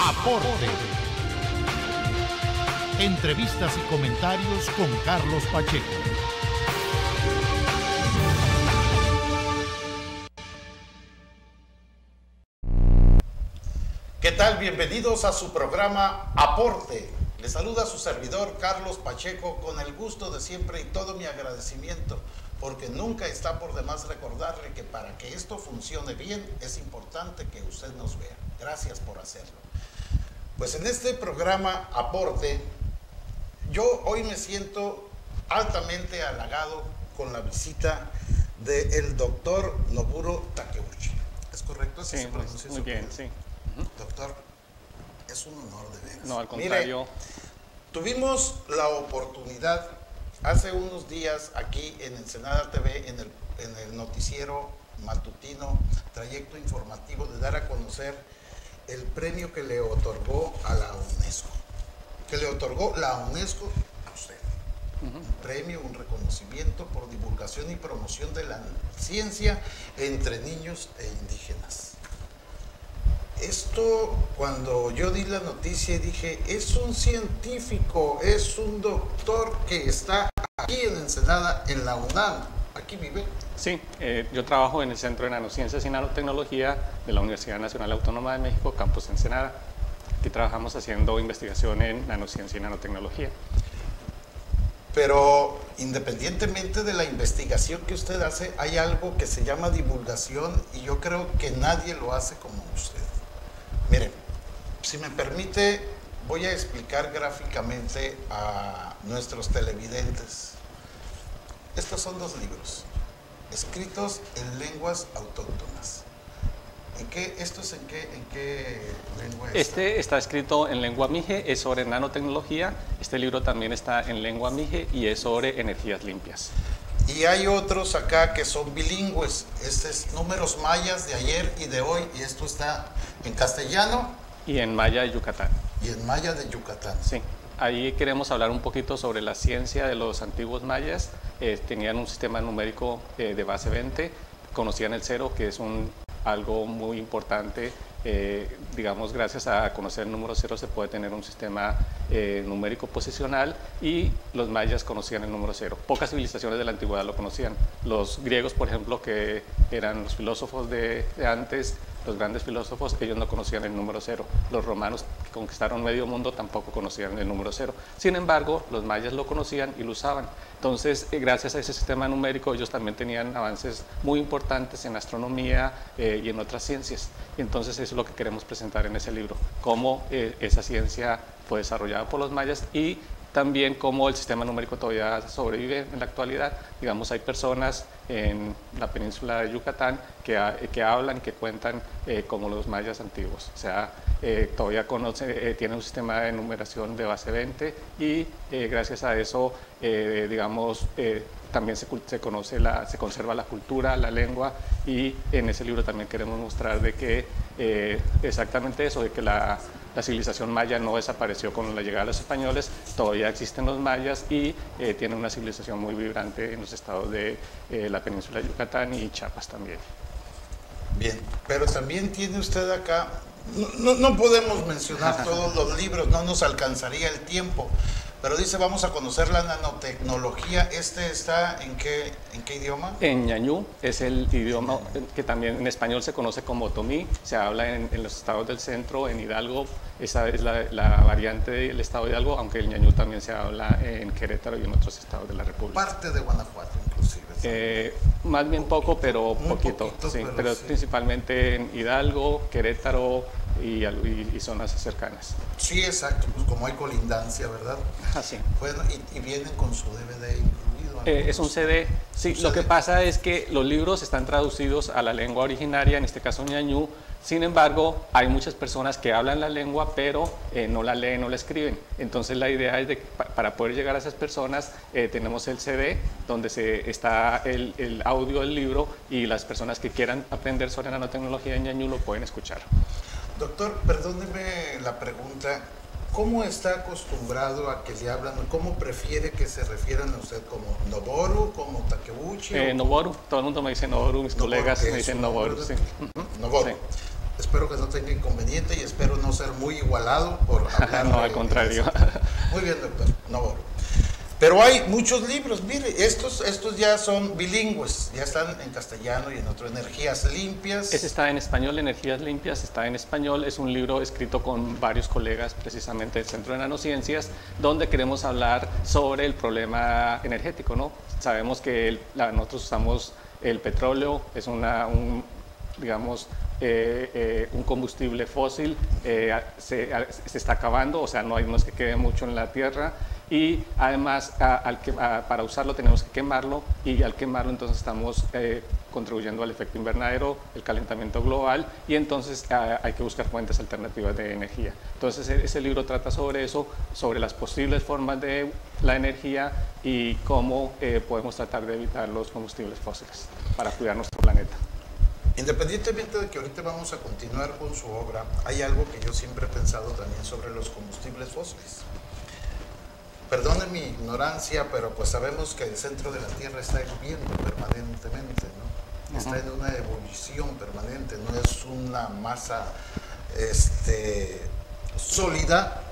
Aporte. Entrevistas y comentarios con Carlos Pacheco. ¿Qué tal? Bienvenidos a su programa Aporte. Les saluda su servidor Carlos Pacheco con el gusto de siempre y todo mi agradecimiento, porque nunca está por demás recordarle que para que esto funcione bien es importante que usted nos vea. Gracias por hacerlo. Pues en este programa Aporte, yo hoy me siento altamente halagado con la visita del doctor Noboru Takeuchi. ¿Es correcto? ¿Así sí, se pronuncia? Muy bien, sí. Doctor, es un honor de veras. No, al contrario. Mire, tuvimos la oportunidad hace unos días aquí en Ensenada TV, en el noticiero matutino Trayecto Informativo, de dar a conocer el premio que le otorgó a la UNESCO. Que le otorgó la UNESCO a usted. Un premio, un reconocimiento por divulgación y promoción de la ciencia entre niños e indígenas. Esto, cuando yo di la noticia y dije, es un científico, es un doctor que está aquí en Ensenada, en la UNAM, ¿aquí vive? Sí, yo trabajo en el Centro de Nanociencias y Nanotecnología de la Universidad Nacional Autónoma de México, Campus Ensenada. Aquí trabajamos haciendo investigación en nanociencia y nanotecnología. Pero independientemente de la investigación que usted hace, hay algo que se llama divulgación y yo creo que nadie lo hace como usted. Miren, si me permite, voy a explicar gráficamente a nuestros televidentes. Estos son dos libros, escritos en lenguas autóctonas. ¿En qué lengua es? Este está escrito en lengua mije, es sobre nanotecnología. Este libro también está en lengua mije y es sobre energías limpias. Y hay otros acá que son bilingües. Este es números mayas de ayer y de hoy, y esto está en castellano. Y en maya de Yucatán. Y en maya de Yucatán. Sí, ahí queremos hablar un poquito sobre la ciencia de los antiguos mayas. Tenían un sistema numérico de base 20, conocían el cero, que es algo muy importante. Digamos, gracias a conocer el número cero se puede tener un sistema numérico posicional, y los mayas conocían el número cero. Pocas civilizaciones de la antigüedad lo conocían. Los griegos, por ejemplo, que eran los filósofos de antes, los grandes filósofos, ellos no conocían el número cero. Los romanos, que conquistaron medio mundo, tampoco conocían el número cero. Sin embargo, los mayas lo conocían y lo usaban. Entonces, gracias a ese sistema numérico, ellos también tenían avances muy importantes en astronomía y en otras ciencias. Y entonces eso es lo que queremos presentar en ese libro, cómo esa ciencia fue desarrollada por los mayas y también cómo el sistema numérico todavía sobrevive en la actualidad. Digamos, hay personas en la península de Yucatán que hablan y que cuentan como los mayas antiguos. O sea, todavía tienen un sistema de numeración de base 20 y gracias a eso, digamos, también se conserva la cultura, la lengua, y en ese libro también queremos mostrar de que exactamente eso, de que la civilización maya no desapareció con la llegada de los españoles, todavía existen los mayas y tienen una civilización muy vibrante en los estados de la península de Yucatán y Chiapas también. Bien, pero también tiene usted acá, no podemos mencionar todos los libros, no nos alcanzaría el tiempo, pero dice, vamos a conocer la nanotecnología. ¿Este está en qué idioma? En ñañú, es el idioma que también en español se conoce como otomí, se habla en los estados del centro, en Hidalgo, esa es la variante del estado de Hidalgo, aunque el ñañú también se habla en Querétaro y en otros estados de la República. Parte de Guanajuato, inclusive. Más bien poco, pero poquito, sí, pero sí. Principalmente en Hidalgo, Querétaro y zonas cercanas. Sí, exacto, pues como hay colindancia, ¿verdad? Así. Bueno, y vienen con su DVD incluido. Es un CD. Sí, lo que pasa es que los libros están traducidos a la lengua originaria, en este caso ñañú. Sin embargo, hay muchas personas que hablan la lengua, pero no la leen, no la escriben. Entonces la idea es de que para poder llegar a esas personas, tenemos el CD, donde está el audio del libro, y las personas que quieran aprender sobre nanotecnología en ñañú lo pueden escuchar. Doctor, perdóneme la pregunta. ¿Cómo está acostumbrado a que le hablan? ¿Cómo prefiere que se refieran a usted? ¿Como Noboru? ¿Como Takeuchi? Noboru. Todo el mundo me dice Noboru. Mis colegas me dicen Noboru. Sí. Noboru. Sí. Espero que no tenga inconveniente y espero no ser muy igualado por hablar. No, al contrario. Muy bien, doctor. No, pero hay muchos libros, mire, estos ya son bilingües, ya están en castellano y en otro, Energías Limpias. Ese está en español, Energías Limpias, está en español, es un libro escrito con varios colegas precisamente del Centro de Nanociencias, donde queremos hablar sobre el problema energético, ¿no? Sabemos que nosotros usamos el petróleo, es digamos, un combustible fósil, se está acabando, o sea, no es que quede mucho en la tierra, y además para usarlo tenemos que quemarlo, y al quemarlo entonces estamos contribuyendo al efecto invernadero, el calentamiento global, y entonces hay que buscar fuentes alternativas de energía. Entonces ese libro trata sobre eso, sobre las posibles formas de la energía y cómo podemos tratar de evitar los combustibles fósiles para cuidar nuestro planeta. Independientemente de que ahorita vamos a continuar con su obra, hay algo que yo siempre he pensado también sobre los combustibles fósiles. Perdone mi ignorancia, pero pues sabemos que el centro de la Tierra está hirviendo permanentemente, ¿no? Está en una ebullición permanente, no es una masa sólida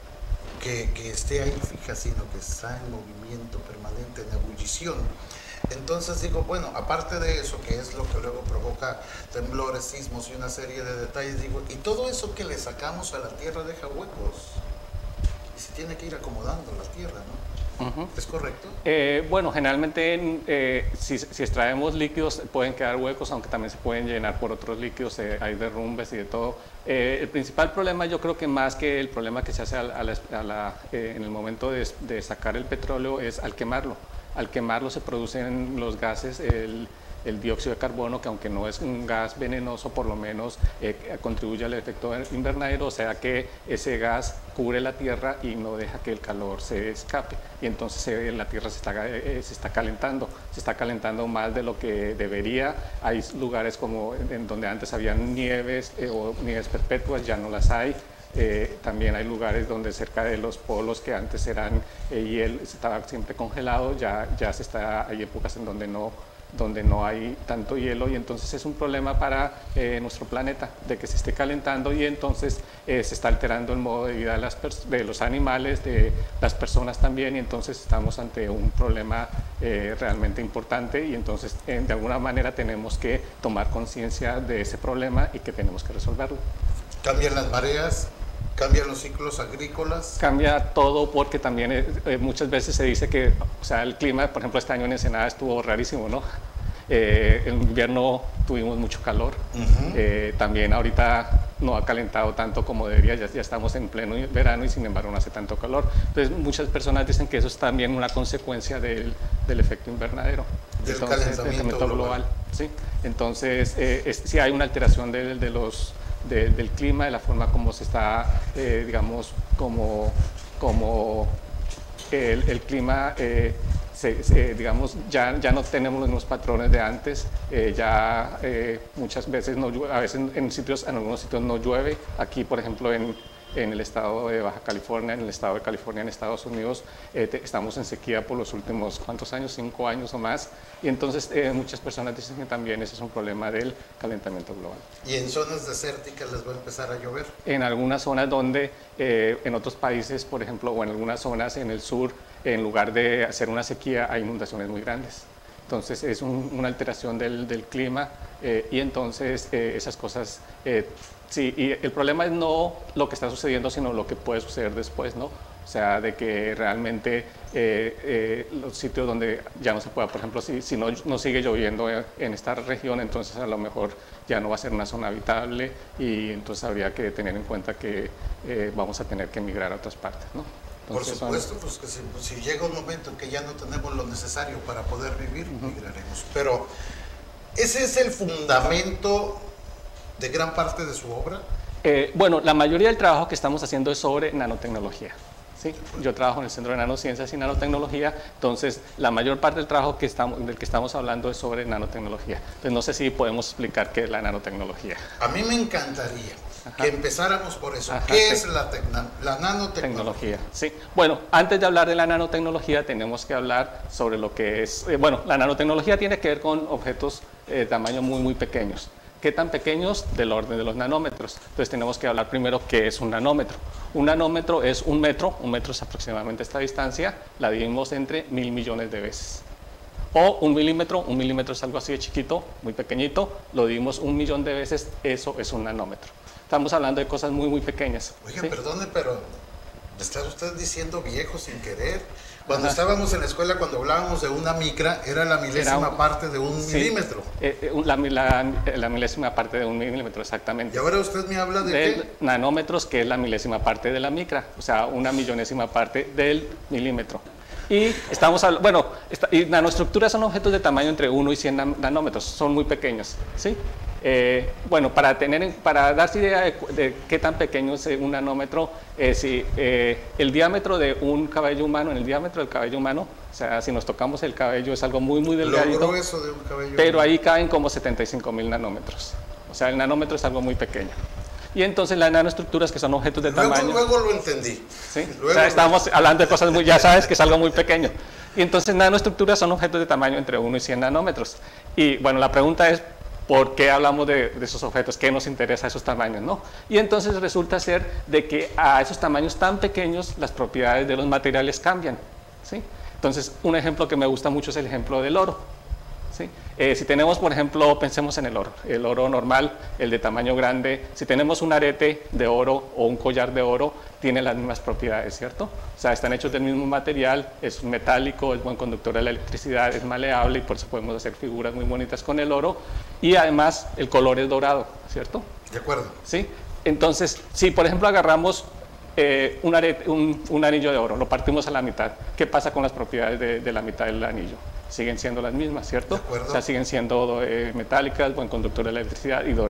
que esté ahí fija, sino que está en movimiento permanente, en ebullición. Entonces digo, bueno, aparte de eso, que es lo que luego provoca temblores, sismos y una serie de detalles, digo, y todo eso que le sacamos a la Tierra deja huecos. Y se tiene que ir acomodando la Tierra, ¿no? ¿Es correcto? Bueno, generalmente si extraemos líquidos pueden quedar huecos, aunque también se pueden llenar por otros líquidos, hay derrumbes y de todo. El principal problema, yo creo que más que el problema que se hace en el momento de sacar el petróleo, es al quemarlo. Al quemarlo se producen los gases, el dióxido de carbono, que aunque no es un gas venenoso, por lo menos contribuye al efecto invernadero, o sea que ese gas cubre la Tierra y no deja que el calor se escape. Y entonces la Tierra se está calentando más de lo que debería. Hay lugares como en donde antes habían nieves o nieves perpetuas, ya no las hay. También hay lugares donde cerca de los polos que antes eran hielo, estaba siempre congelado, hay épocas en donde no hay tanto hielo, y entonces es un problema para nuestro planeta, de que se esté calentando, y entonces se está alterando el modo de vida de los animales, de las personas también, y entonces estamos ante un problema realmente importante, y entonces de alguna manera tenemos que tomar conciencia de ese problema y que tenemos que resolverlo. ¿Cambian las mareas? ¿Cambian los ciclos agrícolas? Cambia todo, porque también muchas veces se dice que, o sea, el clima, por ejemplo, este año en Ensenada estuvo rarísimo, ¿no? En invierno tuvimos mucho calor, también ahorita no ha calentado tanto como debería, ya estamos en pleno verano y sin embargo no hace tanto calor. Entonces muchas personas dicen que eso es también una consecuencia del efecto invernadero, del calentamiento global. ¿Sí? Entonces sí hay una alteración del clima, de la forma como se está, digamos, como el clima, digamos, ya no tenemos los mismos patrones de antes, muchas veces no llueve, a veces en algunos sitios no llueve. Aquí, por ejemplo, en el estado de Baja California, en el estado de California, en Estados Unidos, estamos en sequía por los últimos, ¿cuántos años? 5 años o más, y entonces muchas personas dicen que también ese es un problema del calentamiento global. ¿Y en zonas desérticas les va a empezar a llover? En algunas zonas donde, en otros países, por ejemplo, o en algunas zonas en el sur, en lugar de hacer una sequía, hay inundaciones muy grandes. Entonces es una alteración del clima, y entonces esas cosas, sí, y el problema es no lo que está sucediendo, sino lo que puede suceder después, ¿no? O sea, de que realmente los sitios donde ya no se pueda, por ejemplo, si no sigue lloviendo en esta región, entonces a lo mejor ya no va a ser una zona habitable, y entonces habría que tener en cuenta que vamos a tener que emigrar a otras partes, ¿no? Entonces, por supuesto, pues que si llega un momento en que ya no tenemos lo necesario para poder vivir, migraremos. Pero ese es el fundamento de gran parte de su obra. Bueno, la mayoría del trabajo que estamos haciendo es sobre nanotecnología. ¿Sí? Yo trabajo en el Centro de Nanociencias y Nanotecnología, entonces la mayor parte del trabajo del que estamos hablando es sobre nanotecnología. Entonces no sé si podemos explicar qué es la nanotecnología. A mí me encantaría que empezáramos por eso. ¿Qué es la nanotecnología? Sí. Bueno, antes de hablar de la nanotecnología tenemos que hablar sobre lo que es... bueno, la nanotecnología tiene que ver con objetos de tamaño muy, muy pequeños. ¿Qué tan pequeños? Del orden de los nanómetros. Entonces tenemos que hablar primero qué es un nanómetro. Un nanómetro es un metro es aproximadamente esta distancia, la dividimos entre 1000 millones de veces. O un milímetro es algo así de chiquito, muy pequeñito, lo dividimos 1 millón de veces, eso es un nanómetro. Estamos hablando de cosas muy pequeñas. Oiga, ¿sí? Perdone, pero me está usted diciendo viejo sin querer. Cuando estábamos en la escuela, cuando hablábamos de una micra, era la milésima parte de un milímetro. La milésima parte de un milímetro, exactamente. Y ahora usted me habla de ¿qué? Nanómetros, que es la milésima parte de la micra, o sea, una millonésima parte del milímetro. Y estamos hablando, bueno, y nanoestructuras son objetos de tamaño entre 1 y 100 nanómetros, son muy pequeños, ¿sí? Bueno, para darse idea de qué tan pequeño es un nanómetro, si el diámetro de un cabello humano, en el diámetro del cabello humano, o sea, si nos tocamos el cabello es algo muy delgadito, lo grueso de un cabello pero humano. ahí caben como 75.000 nanómetros, o sea, el nanómetro es algo muy pequeño. Y entonces las nanoestructuras, que son objetos de tamaño... Luego lo entendí. ¿Sí? Luego o sea, estamos hablando de cosas ya sabes que es algo muy pequeño. Y entonces nanoestructuras son objetos de tamaño entre 1 y 100 nanómetros. Y bueno, la pregunta es, ¿por qué hablamos de esos objetos? ¿Qué nos interesa esos tamaños? ¿No? Y entonces resulta ser de que a esos tamaños tan pequeños las propiedades de los materiales cambian. ¿Sí? Entonces, un ejemplo que me gusta mucho es el ejemplo del oro. ¿Sí? Si tenemos, por ejemplo, pensemos en el oro normal, el de tamaño grande, si tenemos un arete de oro o un collar de oro, tiene las mismas propiedades, ¿cierto? O sea, están hechos del mismo material, es metálico, es buen conductor de la electricidad, es maleable y por eso podemos hacer figuras muy bonitas con el oro, y además el color es dorado, ¿cierto? De acuerdo. ¿Sí? Entonces, si por ejemplo agarramos un anillo de oro, lo partimos a la mitad, ¿qué pasa con las propiedades de la mitad del anillo? Siguen siendo las mismas, ¿cierto? De acuerdo. O sea, siguen siendo metálicas, buen conductor de la electricidad y doradas.